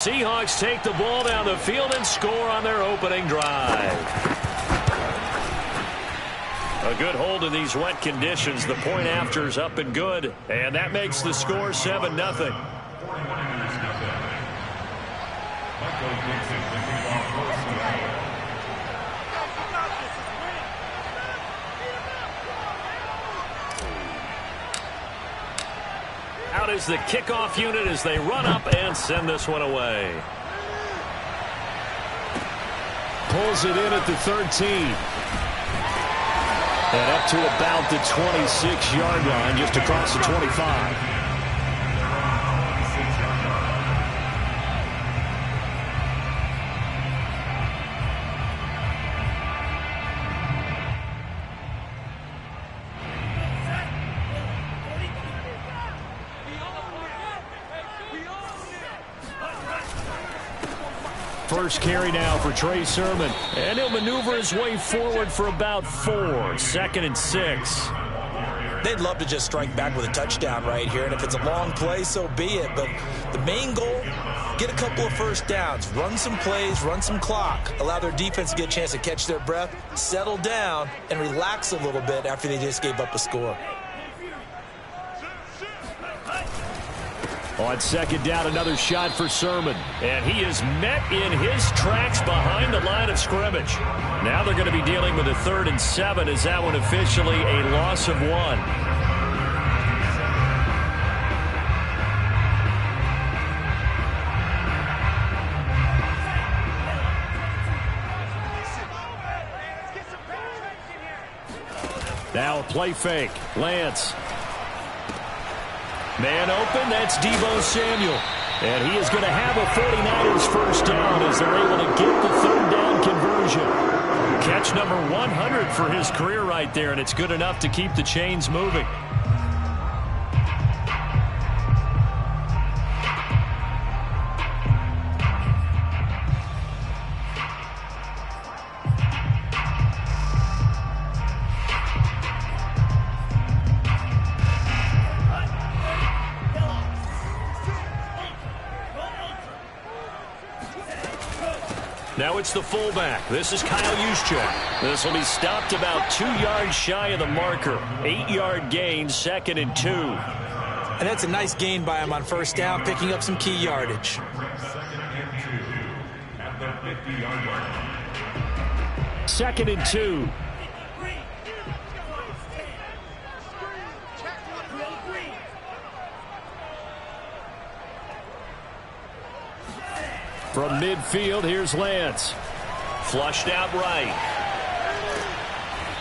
Seahawks take the ball down the field and score on their opening drive. A good hold in these wet conditions. The point after's up and good, and that makes the score 7-0. Out is the kickoff unit as they run up and send this one away. Pulls it in at the 13. And up to about the 26-yard line, just across the 25. First carry now for Trey Sermon, and he'll maneuver his way forward for about 4. 2nd and 6. They'd love to just strike back with a touchdown right here, and if it's a long play, so be it. But the main goal, get a couple of first downs, run some plays, run some clock, allow their defense to get a chance to catch their breath, settle down, and relax a little bit after they just gave up a score. On 2nd down, another shot for Sermon. And he is met in his tracks behind the line of scrimmage. Now they're going to be dealing with a 3rd and 7 as that one officially a loss of 1. Now a play fake. Lance. Man open, that's Deebo Samuel. And he is going to have a 49ers first down as they're able to get the 3rd down conversion. Catch number 100 for his career right there, and it's good enough to keep the chains moving. Now it's the fullback. This is Kyle Juszczyk. This will be stopped about 2 yards shy of the marker. 8-yard gain, 2nd and 2. And that's a nice gain by him on first down, picking up some key yardage. 2nd and 2. From midfield, here's Lance. Flushed out right.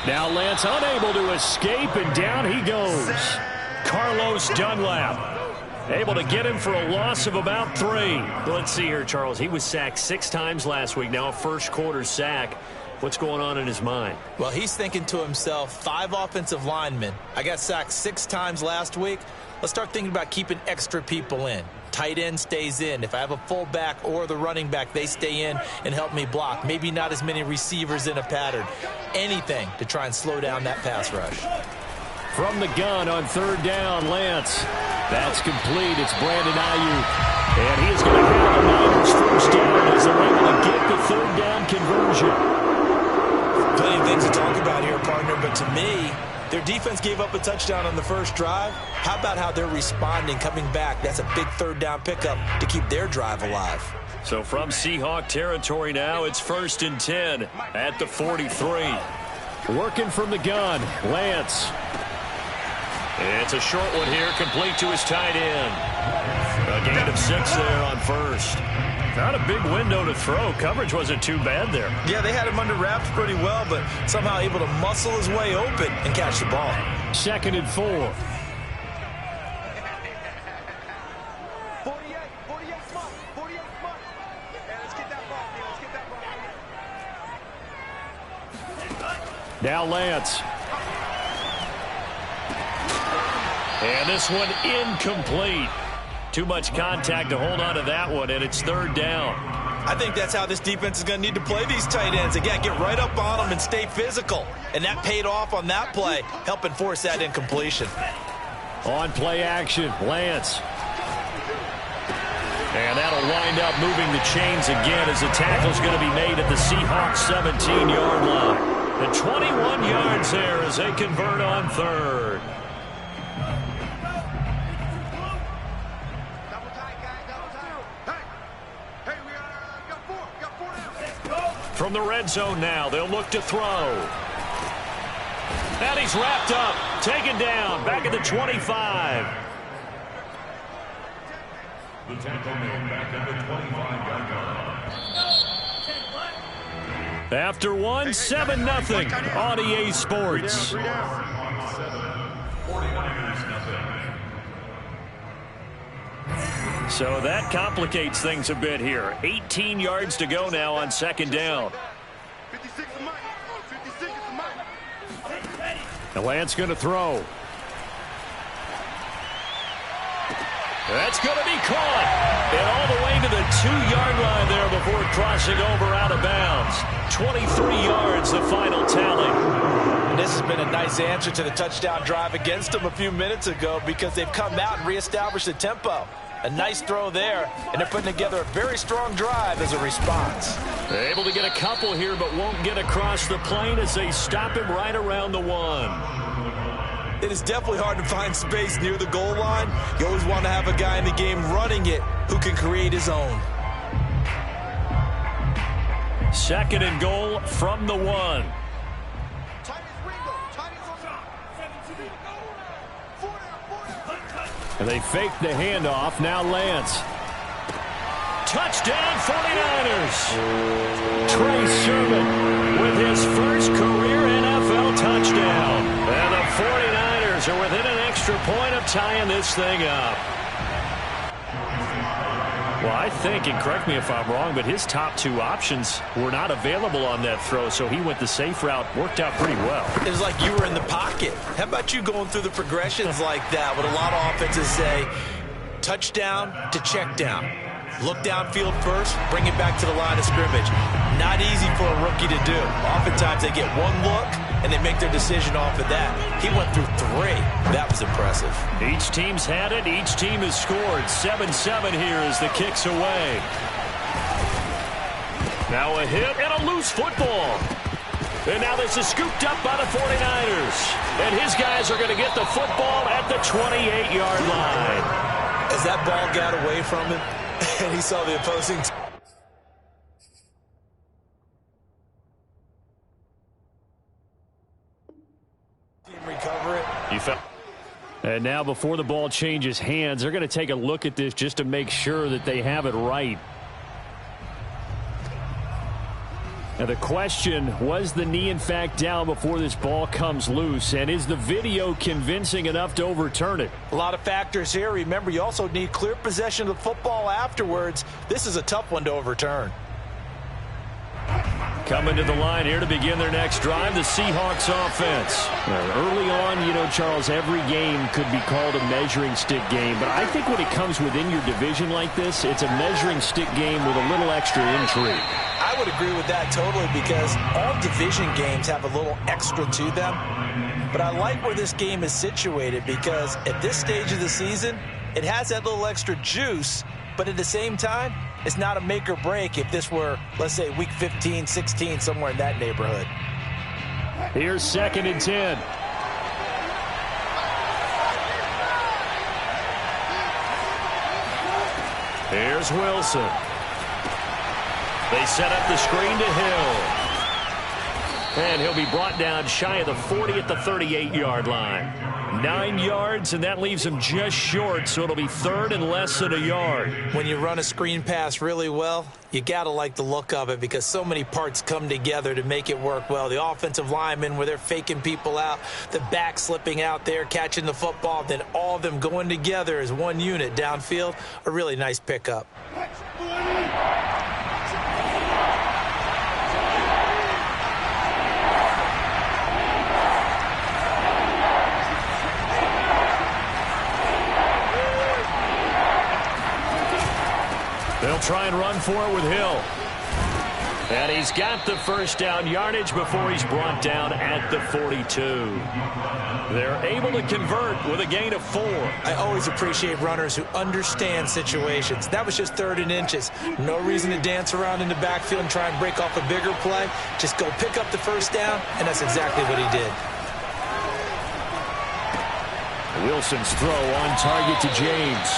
Now Lance unable to escape, and down he goes. Carlos Dunlap able to get him for a loss of about 3. Let's see here, Charles. He was sacked 6 times last week. Now a first-quarter sack. What's going on in his mind? Well, he's thinking to himself, 5 offensive linemen. I got sacked 6 times last week. Let's start thinking about keeping extra people in. Tight end stays in. If I have a fullback or the running back, they stay in and help me block. Maybe not as many receivers in a pattern. Anything to try and slow down that pass rush. From the gun on 3rd down, Lance. That's complete. It's Brandon Ayuk. And he is going to have the Niners first down as they're able to get the 3rd down conversion. Plenty of things to talk about here, partner, but to me, their defense gave up a touchdown on the first drive. How about how they're responding, coming back? That's a big 3rd down pickup to keep their drive alive. So from Seahawk territory now, it's 1st and 10 at the 43. Working from the gun, Lance. It's a short one here, complete to his tight end. A gain of 6 there on first. Not a big window to throw. Coverage wasn't too bad there. Yeah, they had him under wraps pretty well, but somehow able to muscle his way open and catch the ball. 2nd and 4. Now Lance. And this one incomplete. Too much contact to hold on to that one, and it's 3rd down. I think that's how this defense is going to need to play these tight ends. Again, get right up on them and stay physical. And that paid off on that play, helping force that incompletion. On play action, Lance. And that'll wind up moving the chains again as the tackle's going to be made at the Seahawks 17-yard line. The 21 yards there as they convert on third. From the red zone now, they'll look to throw. And he's wrapped up, taken down, back at the 25. The tackle made back at the 25-yard line. After one, 7-0 on EA Sports. So that complicates things a bit here. 18 yards to go now on second down. The Lance going to throw. That's going to be caught. And all the way to the 2-yard line there before crossing over out of bounds. 23 yards, the final tally. And this has been a nice answer to the touchdown drive against them a few minutes ago because they've come out and reestablished the tempo. A nice throw there, and they're putting together a very strong drive as a response. They're able to get a couple here, but won't get across the plane as they stop him right around the 1. It is definitely hard to find space near the goal line. You always want to have a guy in the game running it who can create his own. Second and goal from the 1. And they fake the handoff. Now Lance. Touchdown 49ers. Trey Sermon with his first career NFL touchdown. And the 49ers are within an extra point of tying this thing up. Well, I think, and correct me if I'm wrong, but his top two options were not available on that throw, so he went the safe route. Worked out pretty well. It was like you were in the pocket. How about you going through the progressions like that? What a lot of offenses say, touchdown to check down. Look downfield first, bring it back to the line of scrimmage. Not easy for a rookie to do. Oftentimes they get one look, and they make their decision off of that. He went through 3. That was impressive. Each team's had it. Each team has scored. 7-7 here as the kick's away. Now a hit and a loose football. And now this is scooped up by the 49ers. And his guys are going to get the football at the 28-yard line. As that ball got away from him, and he saw the opposing team recover it. And now before the ball changes hands, they're going to take a look at this just to make sure that they have it right. Now the question, was the knee in fact down before this ball comes loose? And is the video convincing enough to overturn it? A lot of factors here. Remember, you also need clear possession of the football afterwards. This is a tough one to overturn. Coming to the line here to begin their next drive, the Seahawks offense. Early on, you know, Charles, every game could be called a measuring stick game. But I think when it comes within your division like this, it's a measuring stick game with a little extra intrigue. I would agree with that totally because all division games have a little extra to them. But I like where this game is situated because at this stage of the season, it has that little extra juice. But at the same time, it's not a make or break if this were, let's say, week 15, 16, somewhere in that neighborhood. Here's 2nd and 10. Here's Wilson. They set up the screen to Hill. And he'll be brought down shy of the 40 at the 38-yard line. 9 yards, and that leaves him just short, so it'll be 3rd and less than a yard. When you run a screen pass really well, you got to like the look of it because so many parts come together to make it work well. The offensive linemen where they're faking people out, the back slipping out there, catching the football, then all of them going together as one unit downfield. A really nice pickup. They'll try and run for it with Hill. And he's got the first down yardage before he's brought down at the 42. They're able to convert with a gain of 4. I always appreciate runners who understand situations. That was just 3rd and inches. No reason to dance around in the backfield and try and break off a bigger play. Just go pick up the first down, and that's exactly what he did. Wilson's throw on target to James.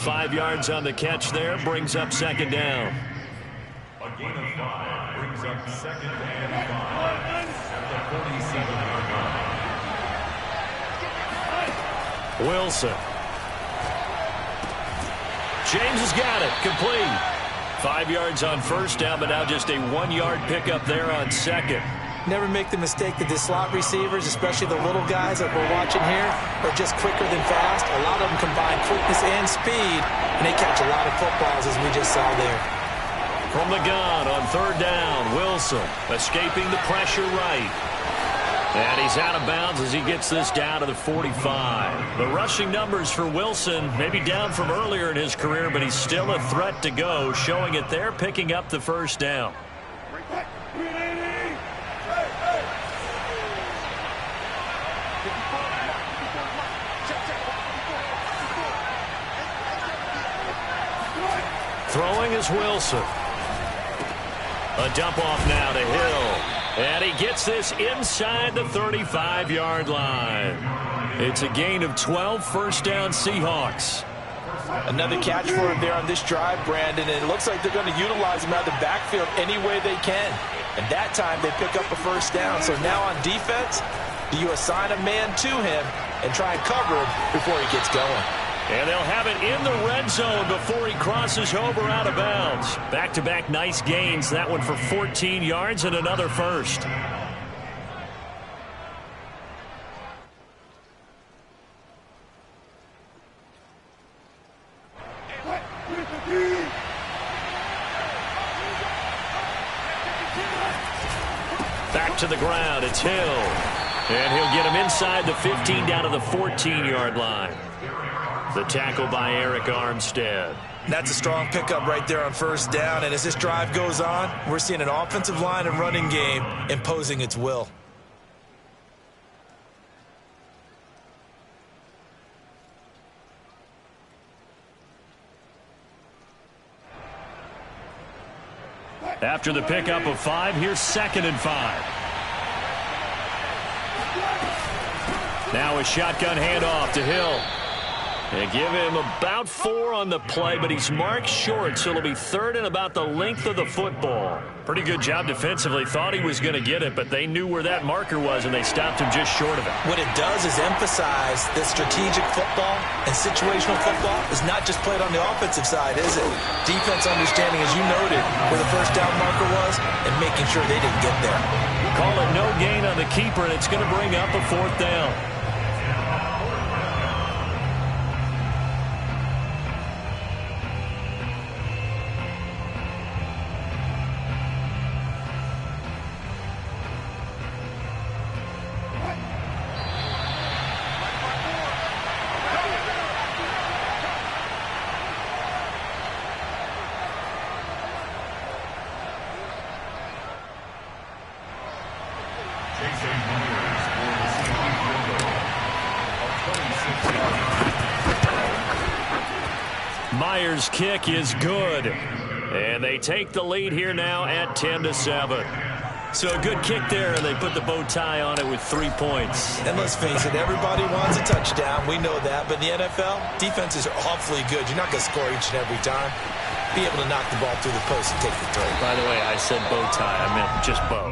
5 yards on the catch there, brings up 2nd down. A gain of 5 brings up 2nd and 5 at the 47-yard line. Wilson. James has got it. Complete. 5 yards on first down, but now just a 1-yard pickup there on 2nd. Never make the mistake that the slot receivers, especially the little guys that we're watching here, are just quicker than fast. A lot of them combine quickness and speed, and they catch a lot of footballs, as we just saw there. From the gun on 3rd down, Wilson escaping the pressure right. And he's out of bounds as he gets this down to the 45. The rushing numbers for Wilson maybe down from earlier in his career, but he's still a threat to go, showing it there, picking up the first down. Throwing is Wilson. A dump off now to Hill. And he gets this inside the 35-yard line. It's a gain of 12, first down Seahawks. Another catch for him there on this drive, Brandon, and it looks like they're going to utilize him out of the backfield any way they can. And that time they pick up a first down. So now on defense, do you assign a man to him and try and cover him before he gets going? And they'll have it in the red zone before he crosses over out of bounds. Back-to-back nice gains. That one for 14 yards and another first. Back to the ground. It's Hill. And he'll get him inside the 15 down to the 14-yard line. The tackle by Eric Armstead. That's a strong pickup right there on first down. And as this drive goes on, we're seeing an offensive line and running game imposing its will. After the pickup of 5, here's 2nd and 5. Now a shotgun handoff to Hill. They give him about 4 on the play, but he's marked short, so it'll be 3rd and about the length of the football. Pretty good job defensively. Thought he was going to get it, but they knew where that marker was, and they stopped him just short of it. What it does is emphasize that strategic football and situational football is not just played on the offensive side, is it? Defense understanding, as you noted, where the first down marker was and making sure they didn't get there. Call it no gain on the keeper, and it's going to bring up a 4th down. Myers' kick is good. And they take the lead here now at 10-7. So a good kick there, and they put the bow tie on it with 3 points. And let's face it, everybody wants a touchdown. We know that. But in the NFL, defenses are awfully good. You're not going to score each and every time. Be able to knock the ball through the post and take the throw. By the way, I said bow tie. I meant just bow.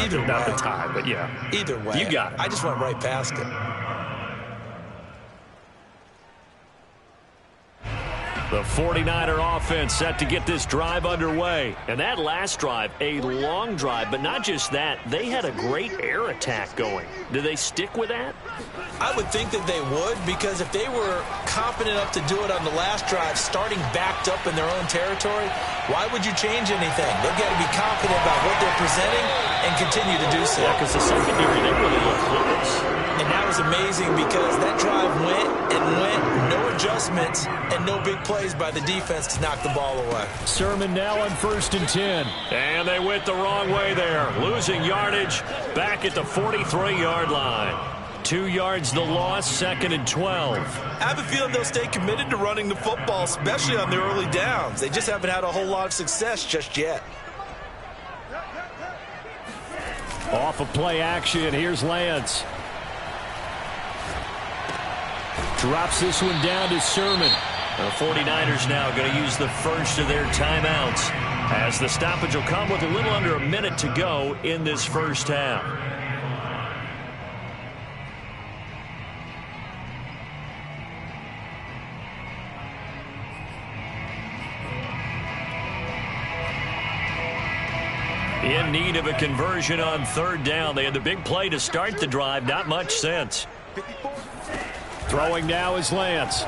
Either way. Not the tie, but yeah. Either way. You got it. I just went right past it. The 49er offense set to get this drive underway. And that last drive, a long drive, but not just that. They had a great air attack going. Do they stick with that? I would think that they would, because if they were confident enough to do it on the last drive, starting backed up in their own territory, why would you change anything? They've got to be confident about what they're presenting and continue to do so. Yeah, because the secondary, they really look close. And that was amazing because that drive went and went, no adjustments and no big play plays by the defense to knock the ball away. Sermon now on 1st and 10. And they went the wrong way there. Losing yardage back at the 43-yard line. 2 yards the loss, 2nd and 12. I have a feeling they'll stay committed to running the football, especially on their early downs. They just haven't had a whole lot of success just yet. Off of play action, here's Lance. Drops this one down to Sermon. The 49ers now going to use the first of their timeouts, as the stoppage will come with a little under a minute to go in this first half. In need of a conversion on 3rd down. They had the big play to start the drive. Not much sense. Throwing now is Lance.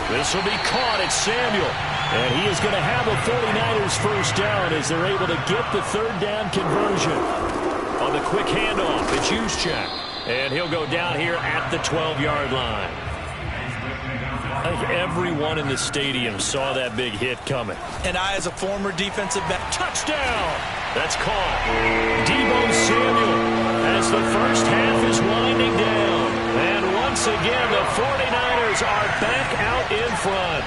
This will be caught. It's Samuel. And he is going to have a 49ers first down as they're able to get the 3rd down conversion. On the quick handoff, it's Juszczyk. And he'll go down here at the 12-yard line. I think everyone in the stadium saw that big hit coming. And I, as a former defensive back, touchdown! That's caught. Deebo Samuel as the first half is winding down. And once again, the 49ers are back out in front.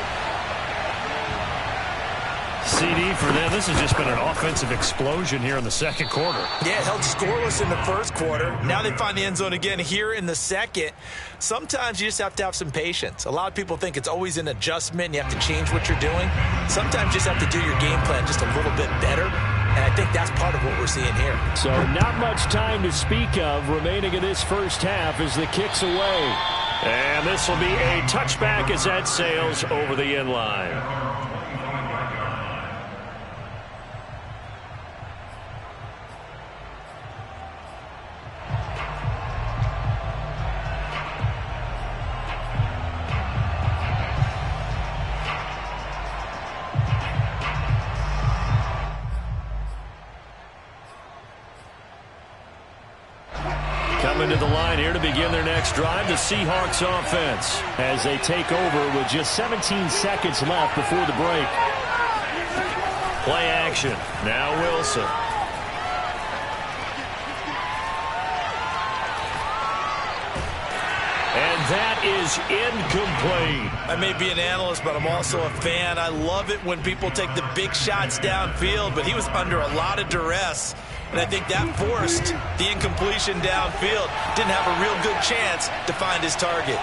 CD for them. This has just been an offensive explosion here in the second quarter. Yeah, held scoreless in the first quarter. Now they find the end zone again here in the second. Sometimes you just have to have some patience. A lot of people think it's always an adjustment. You have to change what you're doing. Sometimes you just have to do your game plan just a little bit better. And I think that's part of what we're seeing here. So not much time to speak of remaining in this first half as the kick's away. And this will be a touchback as that sails over the end line. Coming to the line here to begin their next drive, the Seahawks offense, as they take over with just 17 seconds left before the break. Play action. Now Wilson. And that is incomplete. I may be an analyst, but I'm also a fan. I love it when people take the big shots downfield, but he was under a lot of duress. And I think that forced the incompletion downfield. Didn't have a real good chance to find his target.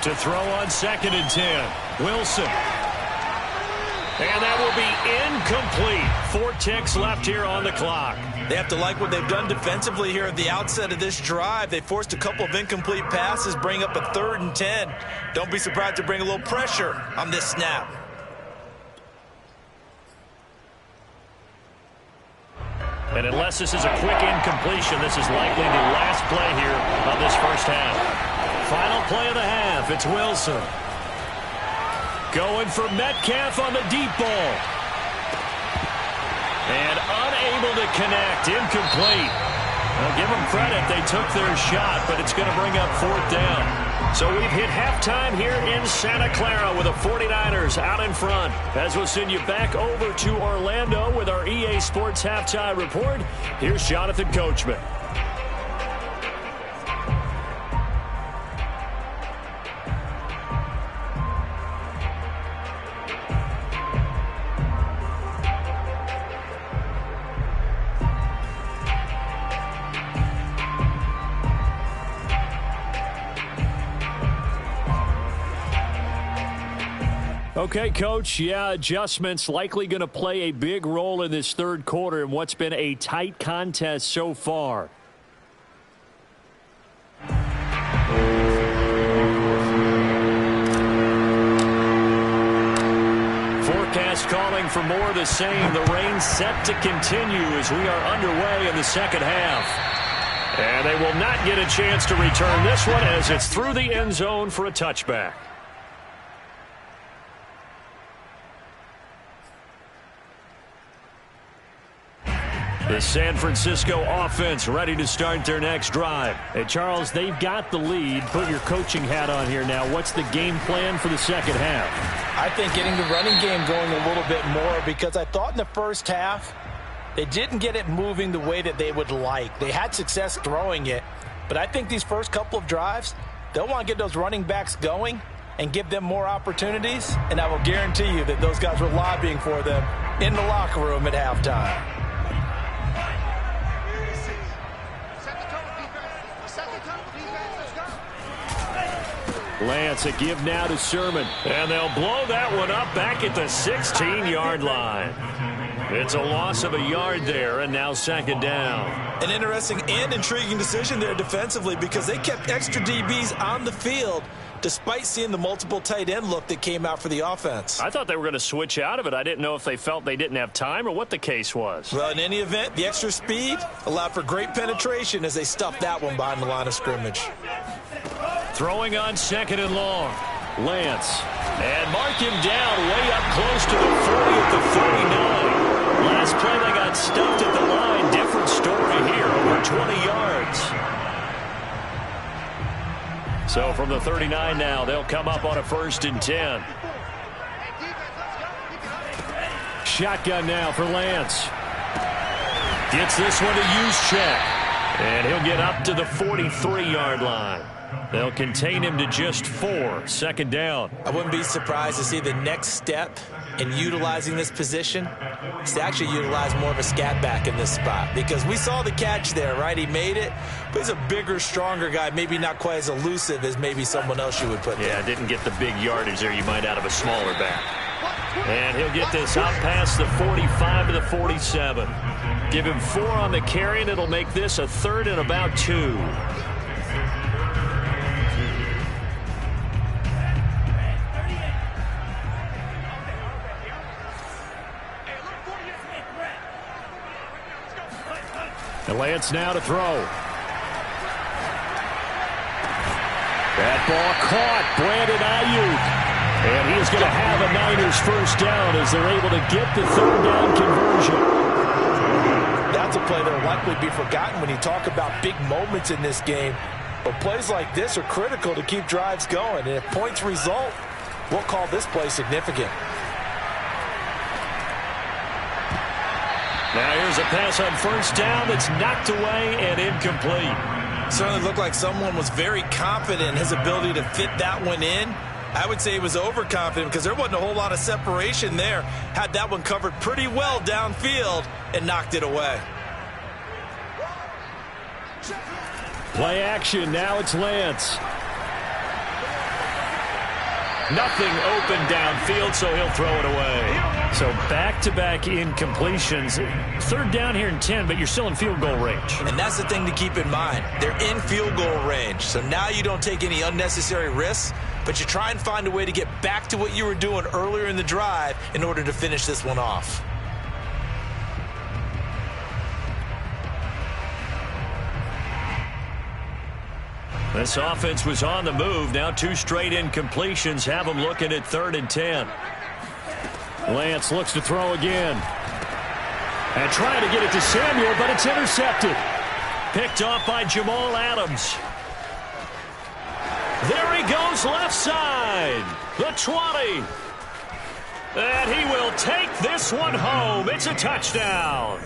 To throw on 2nd and 10. Wilson. And that will be incomplete. 4 ticks left here on the clock. They have to like what they've done defensively here at the outset of this drive. They forced a couple of incomplete passes, bring up a 3rd and 10. Don't be surprised to bring a little pressure on this snap. And unless this is a quick incompletion, this is likely the last play here of this first half. Final play of the half. It's Wilson. Going for Metcalf on the deep ball. And unable to connect. Incomplete. Well, give them credit. They took their shot, but it's going to bring up 4th down. So we've hit halftime here in Santa Clara with the 49ers out in front. As we'll send you back over to Orlando with our EA Sports Halftime Report, here's Jonathan Coachman. Okay, Coach, yeah, adjustments likely going to play a big role in this third quarter in what's been a tight contest so far. Forecast calling for more of the same. The rain set to continue as we are underway in the second half. And they will not get a chance to return this one as it's through the end zone for a touchback. The San Francisco offense ready to start their next drive. Hey, Charles, they've got the lead. Put your coaching hat on here now. What's the game plan for the second half? I think getting the running game going a little bit more, because I thought in the first half they didn't get it moving the way that they would like. They had success throwing it, but I think these first couple of drives, they'll want to get those running backs going and give them more opportunities, and I will guarantee you that those guys were lobbying for them in the locker room at halftime. Lance, a give now to Sermon. And they'll blow that one up back at the 16-yard line. It's a loss of a yard there, and now second down. An interesting and intriguing decision there defensively, because they kept extra DBs on the field despite seeing the multiple tight end look that came out for the offense. I thought they were going to switch out of it. I didn't know if they felt they didn't have time or what the case was. Well, in any event, the extra speed allowed for great penetration as they stuffed that one behind the line of scrimmage. Throwing on second and long. Lance. And mark him down way up close to the 40 at the 49. Last play they got stuffed at the line. Different story here. Over 20 yards. So from the 39 now, they'll come up on a 1st and 10. Shotgun now for Lance. Gets this one to Juszczyk. And he'll get up to the 43-yard line. They'll contain him to just 4. Second down. I wouldn't be surprised to see the next step in utilizing this position is to actually utilize more of a scat back in this spot, because we saw the catch there, right? He made it, but he's a bigger, stronger guy, maybe not quite as elusive as maybe someone else you would put there. Yeah, didn't get the big yardage there you might out of a smaller back. And he'll get this out past the 45 to the 47. Give him 4 on the carry, and it'll make this a 3rd and about 2. And Lance now to throw. That ball caught. Brandon Ayuk. And he is going to have a Niners first down as they're able to get the 3rd down conversion. That's a play that will likely be forgotten when you talk about big moments in this game. But plays like this are critical to keep drives going. And if points result, we'll call this play significant. Now here's a pass on 1st down that's knocked away and incomplete. Certainly looked like someone was very confident in his ability to fit that one in. I would say he was overconfident because there wasn't a whole lot of separation there. Had that one covered pretty well downfield and knocked it away. Play action. Now it's Lance. Nothing open downfield, so he'll throw it away. So back-to-back incompletions. 3rd down here and 10, but you're still in field goal range. And that's the thing to keep in mind. They're in field goal range. So now you don't take any unnecessary risks, but you try and find a way to get back to what you were doing earlier in the drive in order to finish this one off. This offense was on the move. Now 2 straight incompletions have them looking at 3rd and 10. Lance looks to throw again. And trying to get it to Samuel, but it's intercepted. Picked off by Jamal Adams. There he goes left side. The 20. And he will take this one home. It's a touchdown.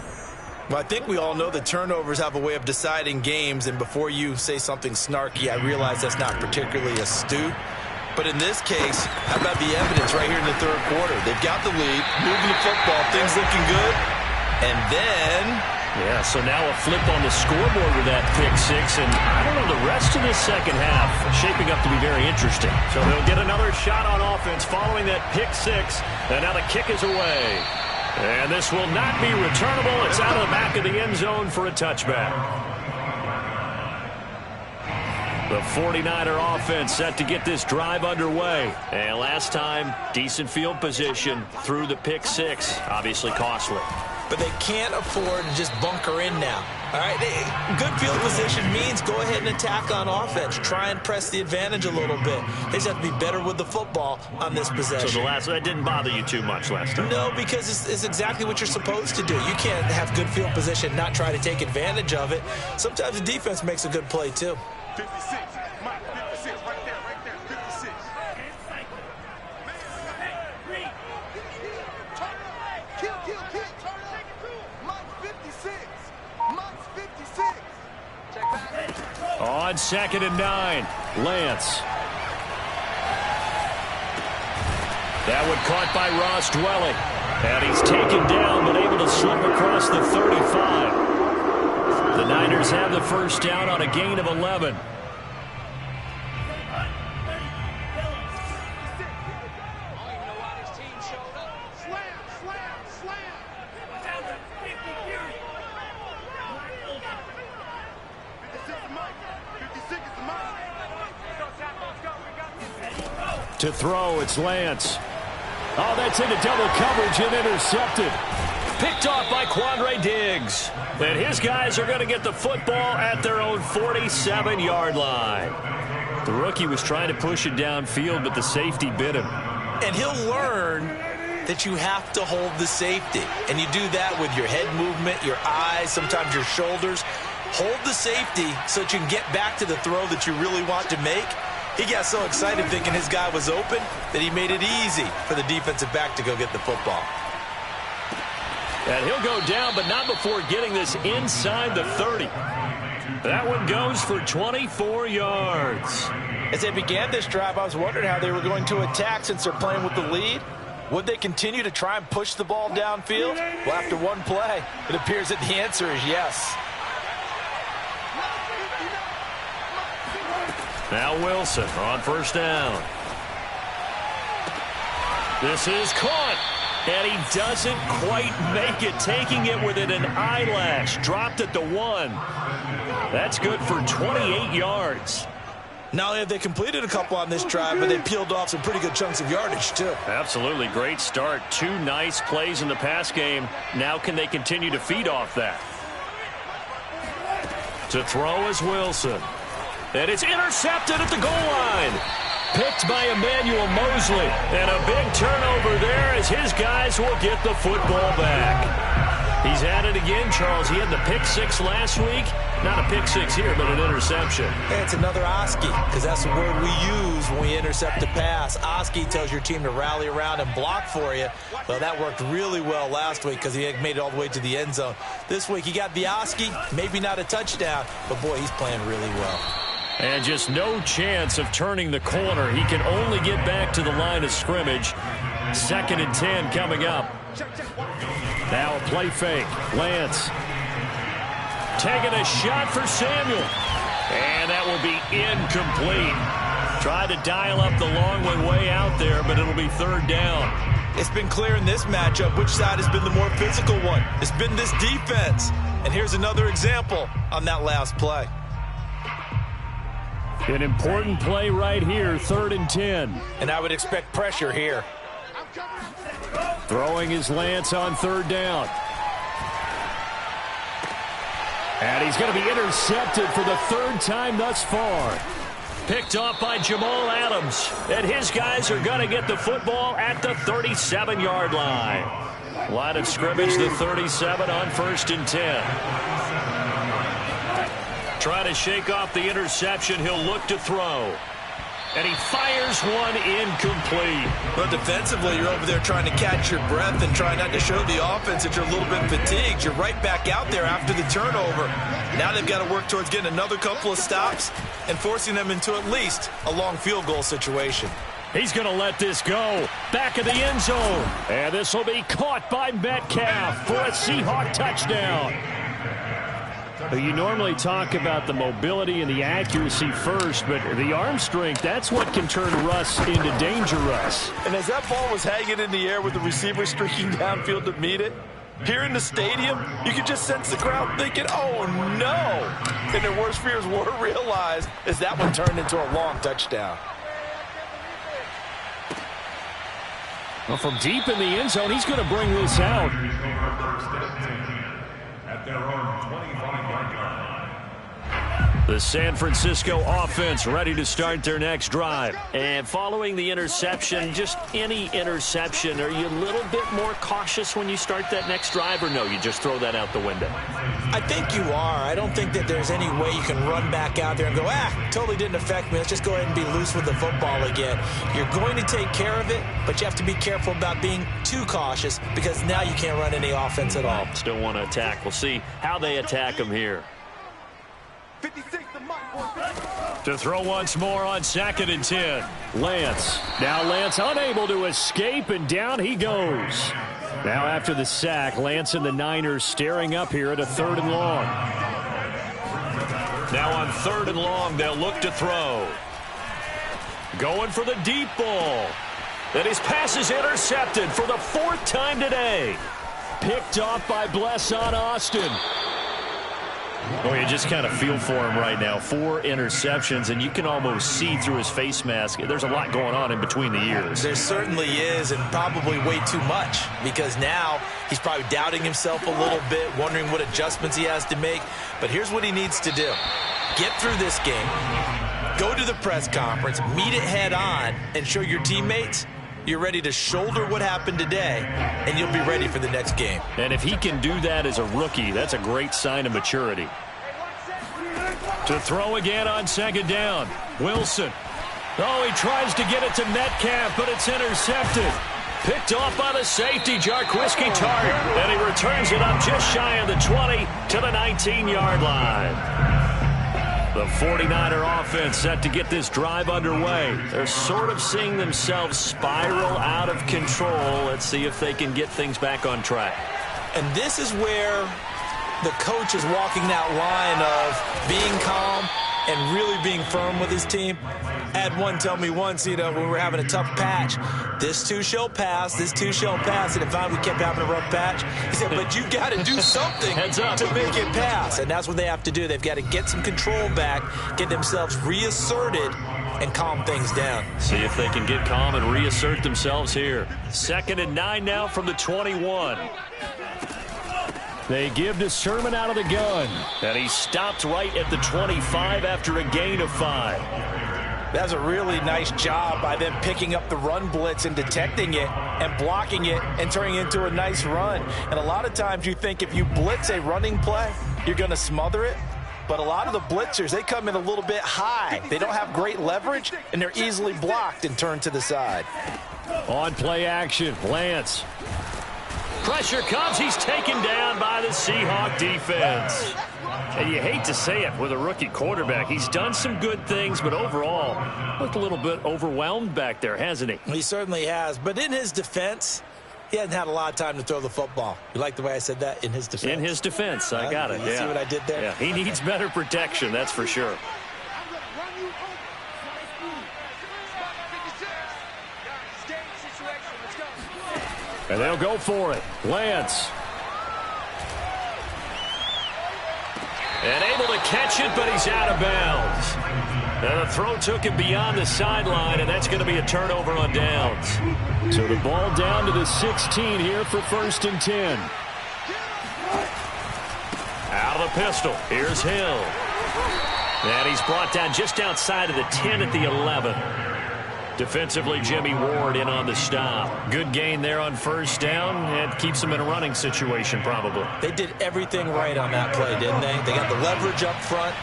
Well, I think we all know that turnovers have a way of deciding games, and before you say something snarky, I realize that's not particularly astute. But in this case, how about the evidence right here in the 3rd quarter? They've got the lead, moving the football, things looking good, and then... Yeah, so now a flip on the scoreboard with that pick 6, and I don't know, the rest of the second half shaping up to be very interesting. So they'll get another shot on offense following that pick 6, and now the kick is away. And this will not be returnable. It's out of the back of the end zone for a touchback. The 49er offense set to get this drive underway. And last time, decent field position through the pick 6. Obviously costly. but they can't afford to just bunker in now. All right, good field position means go ahead and attack on offense. Try and press the advantage a little bit. They just have to be better with the football on this possession. So that didn't bother you too much last time? No, because it's exactly what you're supposed to do. You can't have good field position and not try to take advantage of it. Sometimes the defense makes a good play, too. 56. Mike, 56. Right there. 56. Kill. Mike, 56. Mike's 56. Check back. On 2nd and 9, Lance. That one caught by Ross Dwelling. And he's taken down, but able to slip across the 35. The Niners have the first down on a gain of 11. To throw, it's Lance. Oh, that's into double coverage and intercepted. Picked off by Quandre Diggs. And his guys are going to get the football at their own 47-yard line. The rookie was trying to push it downfield, but the safety bit him. And he'll learn that you have to hold the safety. And you do that with your head movement, your eyes, sometimes your shoulders. Hold the safety so that you can get back to the throw that you really want to make. He got so excited thinking his guy was open that he made it easy for the defensive back to go get the football. And he'll go down, but not before getting this inside the 30. That one goes for 24 yards. As they began this drive, I was wondering how they were going to attack since they're playing with the lead. Would they continue to try and push the ball downfield? Well, after one play, it appears that the answer is yes. Now Wilson on first down. This is caught. And he doesn't quite make it, taking it within an eyelash. Dropped at the 1. That's good for 28 yards. Not only have they completed a couple on this drive, but they peeled off some pretty good chunks of yardage, too. Absolutely. Great start. 2 nice plays in the pass game. Now can they continue to feed off that? To throw is Wilson. And it's intercepted at the goal line. Picked by Emmanuel Mosley. And a big turnover there as his guys will get the football back. He's at it again, Charles. He had the pick 6 last week. Not a pick 6 here, but an interception. Hey, it's another Oski, because that's the word we use when we intercept a pass. Oski tells your team to rally around and block for you. Well, that worked really well last week because he made it all the way to the end zone. This week he got the Oski, maybe not a touchdown, but boy, he's playing really well. And just no chance of turning the corner. He can only get back to the line of scrimmage. 2nd and 10 coming up. Now a play fake. Lance taking a shot for Samuel. And that will be incomplete. Tried to dial up the long way out there, but it'll be 3rd down. It's been clear in this matchup which side has been the more physical one. It's been this defense. And here's another example on that last play. An important play right here, 3rd and 10. And I would expect pressure here. Throwing his Lance on 3rd down. And he's going to be intercepted for the 3rd time thus far. Picked off by Jamal Adams. And his guys are going to get the football at the 37-yard line. Line of scrimmage, the 37 on 1st and 10. Try to shake off the interception. He'll look to throw. And he fires one incomplete. But defensively, you're over there trying to catch your breath and try not to show the offense that you're a little bit fatigued. You're right back out there after the turnover. Now they've got to work towards getting another couple of stops and forcing them into at least a long field goal situation. He's going to let this go. Back of the end zone. And this will be caught by Metcalf for a Seahawk touchdown. You normally talk about the mobility and the accuracy first, but the arm strength, that's what can turn Russ into danger Russ. And as that ball was hanging in the air with the receiver streaking downfield to meet it, here in the stadium, you could just sense the crowd thinking, oh, no. And their worst fears were realized as that one turned into a long touchdown. Well, from deep in the end zone, he's going to bring this out. At their own 25-yard line. The San Francisco offense ready to start their next drive. And following the interception, just any interception, are you a little bit more cautious when you start that next drive, or no, you just throw that out the window? I think you are. I don't think that there's any way you can run back out there and go, totally didn't affect me. Let's just go ahead and be loose with the football again. You're going to take care of it, but you have to be careful about being too cautious because now you can't run any offense at all. Still want to attack. We'll see how they attack them here. 56, the mic, boy. To throw once more on 2nd and 10. Lance. Now Lance unable to escape, and down he goes. Now after the sack, Lance and the Niners staring up here at a 3rd and long. Now on 3rd and long, they'll look to throw. Going for the deep ball. And his pass is intercepted for the 4th time today. Picked off by Blesson Austin. Oh, you just kind of feel for him right now. 4 interceptions, and you can almost see through his face mask. There's a lot going on in between the ears. There certainly is, and probably way too much, because now he's probably doubting himself a little bit, wondering what adjustments he has to make. But here's what he needs to do. Get through this game, go to the press conference, meet it head on, and show your teammates you're ready to shoulder what happened today, and you'll be ready for the next game. And if he can do that as a rookie, that's a great sign of maturity. To throw again on 2nd down. Wilson. Oh, he tries to get it to Metcalf, but it's intercepted. Picked off by the safety, Jarquiski Tartt. And he returns it up just shy of the 20 to the 19-yard line. The 49er offense set to get this drive underway. They're sort of seeing themselves spiral out of control. Let's see if they can get things back on track. And this is where the coach is walking that line of being calm and really being firm with his team. I had one tell me once, when we were having a tough patch, this too shall pass, this too shall pass. And if we kept having a rough patch, he said, but you got to do something to make it pass. And that's what they have to do. They've got to get some control back, get themselves reasserted, and calm things down. See if they can get calm and reassert themselves here. 2nd and 9 now from the 21. They give to Sermon out of the gun. And he stopped right at the 25 after a gain of 5. That's a really nice job by them picking up the run blitz and detecting it and blocking it and turning it into a nice run. And a lot of times you think if you blitz a running play, you're going to smother it. But a lot of the blitzers, they come in a little bit high. They don't have great leverage, and they're easily blocked and turned to the side. On play action, Lance. Pressure comes. He's taken down by the Seahawk defense. And you hate to say it with a rookie quarterback. He's done some good things, but overall, looked a little bit overwhelmed back there, hasn't he? He certainly has. But in his defense, he hasn't had a lot of time to throw the football. You like the way I said that? In his defense? In his defense. I got it. You see what I did there? Yeah, he needs better protection, that's for sure. And they'll go for it. Lance. And able to catch it, but he's out of bounds. Now the throw took him beyond the sideline, and that's going to be a turnover on downs. So the ball down to the 16 here for 1st and 10. Out of the pistol. Here's Hill. And he's brought down just outside of the 10 at the 11. Defensively, Jimmy Ward in on the stop. Good gain there on 1st down, and keeps him in a running situation probably. They did everything right on that play, didn't they? They got the leverage up front,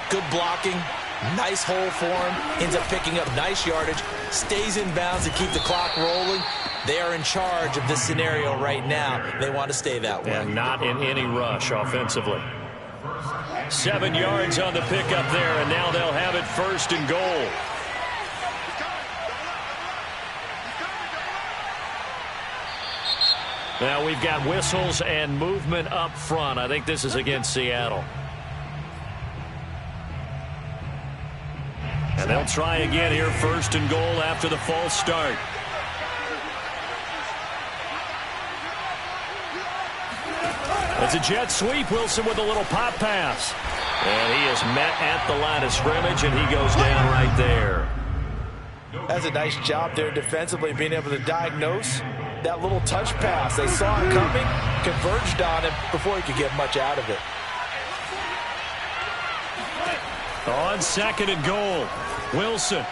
good blocking, nice hole for him, ends up picking up nice yardage, stays in bounds to keep the clock rolling. They are in charge of this scenario right now. They want to stay that way. And not in any rush offensively. 7 yards on the pickup there, and now they'll have it 1st and goal. Now we've got whistles and movement up front. I think this is against Seattle. And they'll try again here, 1st and goal after the false start. It's a jet sweep. Wilson with a little pop pass. And he is met at the line of scrimmage, and he goes down right there. That's a nice job there defensively, being able to diagnose that little touch pass. They saw it coming, converged on him before he could get much out of it. On second and goal, Wilson.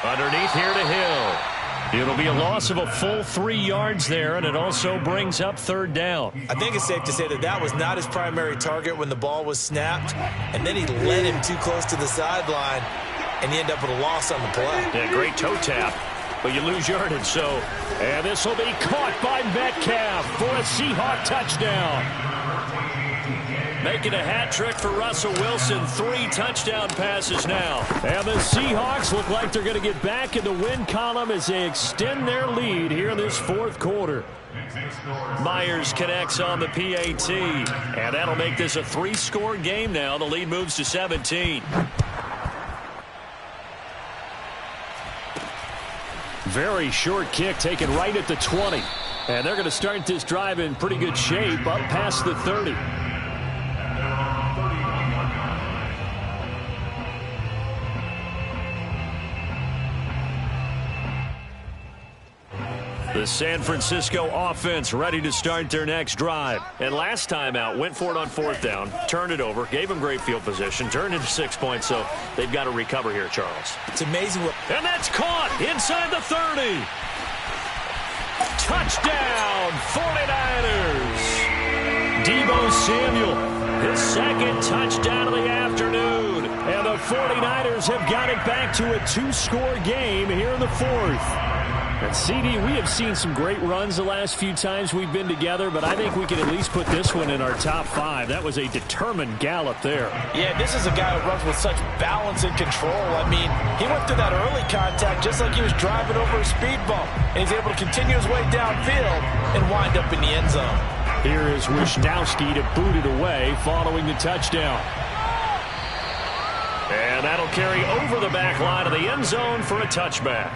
Underneath here to Hill. It'll be a loss of a full 3 yards there, and it also brings up third down. I think it's safe to say that that was not his primary target when the ball was snapped, and then he led him too close to the sideline, and he ended up with a loss on the play. Yeah, great toe tap, but you lose yardage, and this will be caught by Metcalf for a Seahawk touchdown. Making a hat trick for Russell Wilson. 3 touchdown passes now. And the Seahawks look like they're going to get back in the win column as they extend their lead here in this fourth quarter. Myers connects on the PAT. And that'll make this a 3-score game now. The lead moves to 17. Very short kick taken right at the 20. And they're going to start this drive in pretty good shape up past the 30. The San Francisco offense ready to start their next drive. And last time out, went for it on 4th down, turned it over, gave them great field position, turned into 6 points, so they've got to recover here, Charles. It's amazing what... And that's caught inside the 30. Touchdown, 49ers. Deebo Samuel, his second touchdown of the afternoon. And the 49ers have got it back to a 2-score game here in the fourth. And CD, we have seen some great runs the last few times we've been together, but I think we can at least put this one in our top 5. That was a determined gallop there. Yeah, this is a guy who runs with such balance and control. I mean, he went through that early contact just like he was driving over a speed bump. And he's able to continue his way downfield and wind up in the end zone. Here is Wisnowski to boot it away following the touchdown. And that'll carry over the back line of the end zone for a touchback.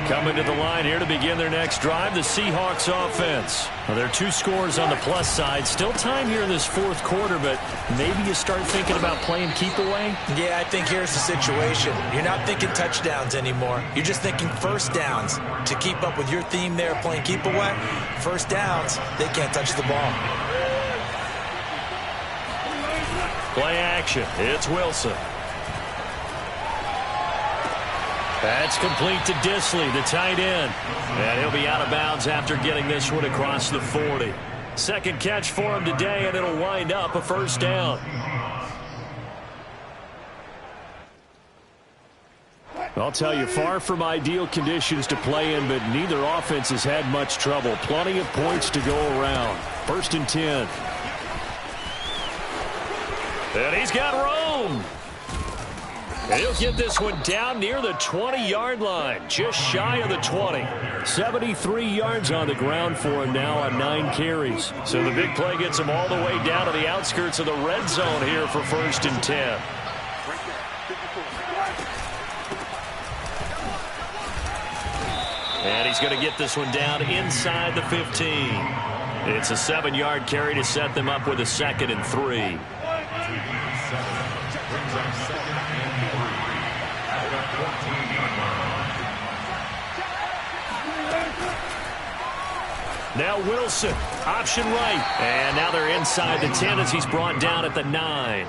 Coming to the line here to begin their next drive, the Seahawks offense. Well, there are 2 scores on the plus side. Still time here in this fourth quarter, but maybe you start thinking about playing keep away? Yeah, I think here's the situation. You're not thinking touchdowns anymore. You're just thinking first downs. To keep up with your theme there, playing keep away, first downs, they can't touch the ball. Play action. It's Wilson. That's complete to Disley, the tight end. And he'll be out of bounds after getting this one across the 40. Second catch for him today, and it'll wind up a first down. I'll tell you, far from ideal conditions to play in, but neither offense has had much trouble. Plenty of points to go around. 1st and 10. And he's got Rome. He'll get this one down near the 20-yard line, just shy of the 20. 73 yards on the ground for him now on 9 carries. So the big play gets him all the way down to the outskirts of the red zone here for 1st and 10. And he's going to get this one down inside the 15. It's a 7-yard carry to set them up with a 2nd and 3. Now Wilson, option right. And now they're inside the 10 as he's brought down at the 9.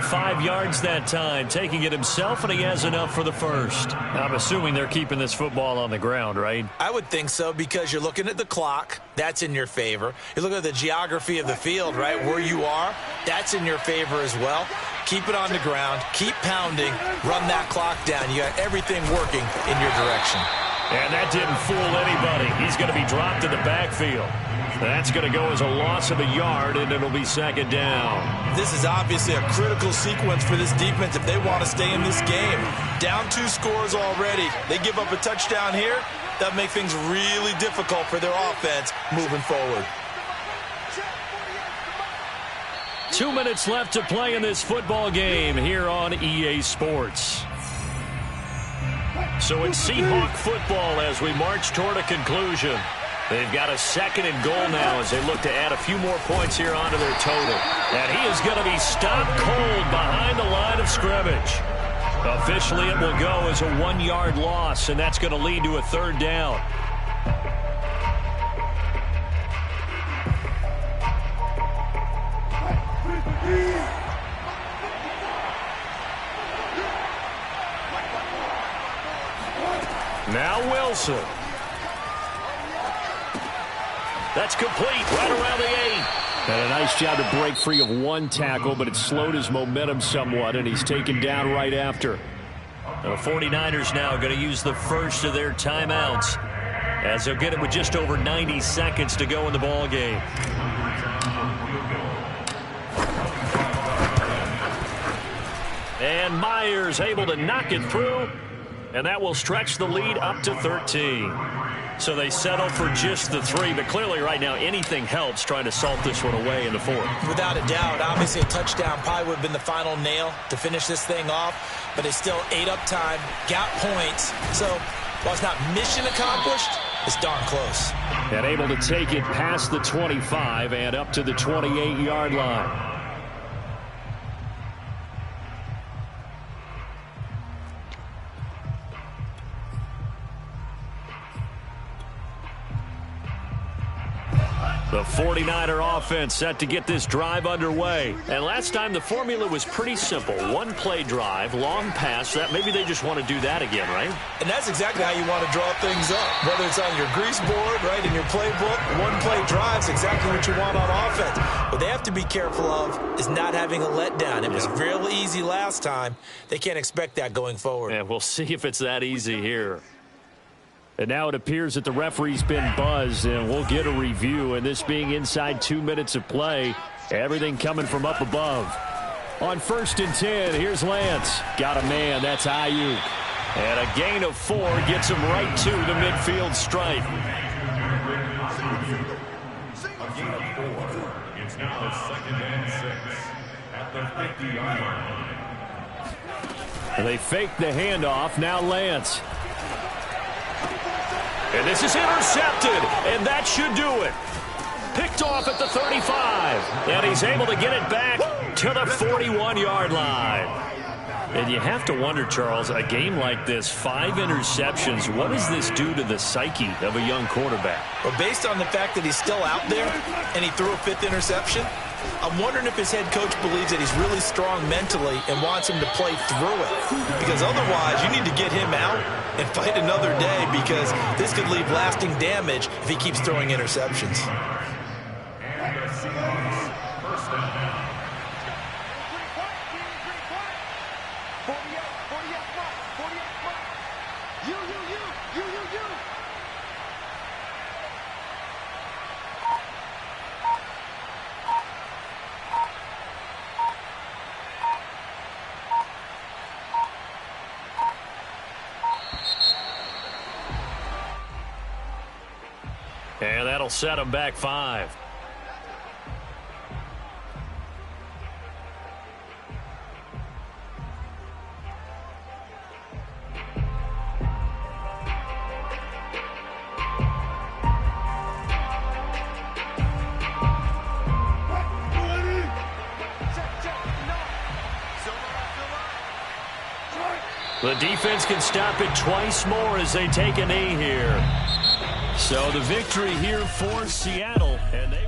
5 yards that time, taking it himself, and he has enough for the first. I'm assuming they're keeping this football on the ground, right? I would think so, because you're looking at the clock. That's in your favor. You're looking at the geography of the field, right? Where you are, that's in your favor as well. Keep it on the ground. Keep pounding. Run that clock down. You got everything working in your direction. And that didn't fool anybody. He's going to be dropped in the backfield. That's going to go as a loss of a yard, and it'll be 2nd down. This is obviously a critical sequence for this defense if they want to stay in this game. Down 2 scores already. They give up a touchdown here. That make things really difficult for their offense moving forward. 2 minutes left to play in this football game here on EA Sports. So it's Seahawk football as we march toward a conclusion. They've got a 2nd and goal now as they look to add a few more points here onto their total. And he is going to be stopped cold behind the line of scrimmage. Officially, it will go as a 1-yard loss, and that's going to lead to a 3rd down. Now Wilson. That's complete right around the 8. And a nice job to break free of 1 tackle, but it slowed his momentum somewhat, and he's taken down right after. The 49ers now going to use the first of their timeouts as they'll get it with just over 90 seconds to go in the ball game. And Myers able to knock it through, and that will stretch the lead up to 13. So they settle for just the 3, but clearly right now anything helps trying to salt this one away in the 4th. Without a doubt, obviously a touchdown probably would have been the final nail to finish this thing off, but it's still 8 up time, got points. So while it's not mission accomplished, it's darn close. And able to take it past the 25 and up to the 28-yard line. The 49er offense set to get this drive underway. And last time the formula was pretty simple. 1-play drive, long pass. That maybe they just want to do that again, right? And that's exactly how you want to draw things up. Whether it's on your grease board, right, in your playbook, 1-play drive's exactly what you want on offense. What they have to be careful of is not having a letdown. It was real easy last time. They can't expect that going forward. Yeah, we'll see if it's that easy here. And now it appears that the referee's been buzzed, and we'll get a review. And this being inside 2 minutes of play, everything coming from up above. On 1st and 10, here's Lance. Got a man, that's Ayuk. And a gain of 4 gets him right to the midfield stripe. A gain of 4. It's now 2nd and 6 at the 50-yard line. And they fake the handoff. Now Lance. And this is intercepted, and that should do it. Picked off at the 35, and he's able to get it back to the 41-yard line. And you have to wonder, Charles, a game like this, 5 interceptions, what does this do to the psyche of a young quarterback? But based on the fact that he's still out there and he threw a 5th interception, I'm wondering if his head coach believes that he's really strong mentally and wants him to play through it. Because otherwise, you need to get him out and fight another day, because this could leave lasting damage if he keeps throwing interceptions. And the Seahawks first down. 48, you. And that'll set him back 5. The defense can stop it twice more as they take a knee here. So the victory here for Seattle, and they